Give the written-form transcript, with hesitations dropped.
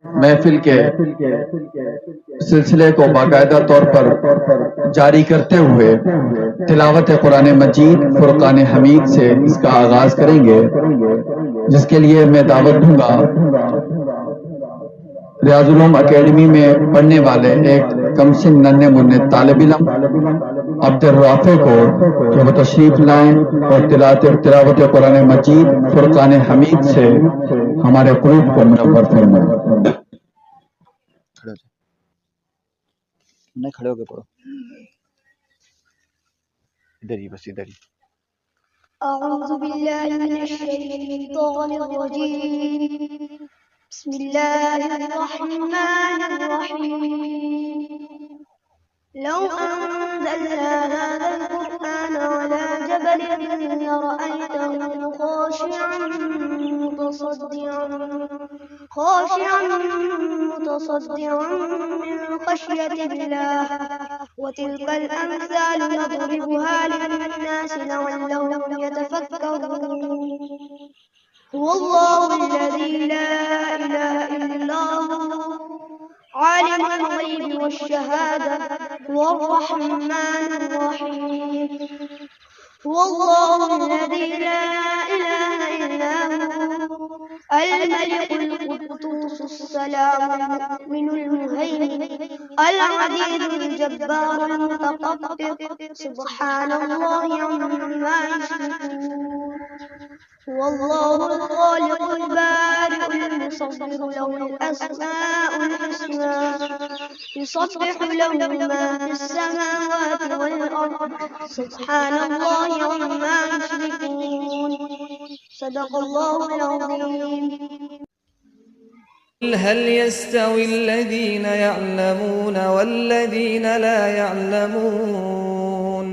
महफिल के सिलसिले को बाकायदा तौर पर जारी करते हुए तिलावत कुरान मजीद फुरकान हमीद से इसका आगाज करेंगे, जिसके लिए मैं दावत दूंगा रियाजुल उलूम एकेडमी में पढ़ने वाले एक कमसिन नन्हे मुन्ने तालिब इल्म अब्दुल राफे को कि वो तशरीफ लाएं और तिलावत कुरान मजीद फुरकान हमीद से हमारे कुलूब को मुनव्वर फरमाएं। खड़े हो जाओ, नहीं खड़े होके पढ़ो, इधर ही, बस इधर ही। अऊज़ु बिल्लाहि मिनश शैतानिर रजीम, बिस्मिल्लाहिर रहमानिर रहीम। लौ अंज़लना हाज़ल क़ुरआन अला जबलिन लरअयतहु خاشعا متصدعا من خشية الله وتلك الأمثال نضربها للناس لعلهم يتفكرون هو الله الذي لا إله إلا هو عالم الغيب والشهادة هو الرحمن الرحيم هو الله الذي لا إله إلا هو الملك القدوس السلام المؤمن المهيمن العزيز الجبار المتكبر سبحان الله عما يشركون هو الله الخالق البارئ المصور له الأسماء الحسنى يسبح له ما في السماوات والأرض سبحان الله عما يشركون صدق الله العظيم. هل يستوي الذين يعلمون والذين لا يعلمون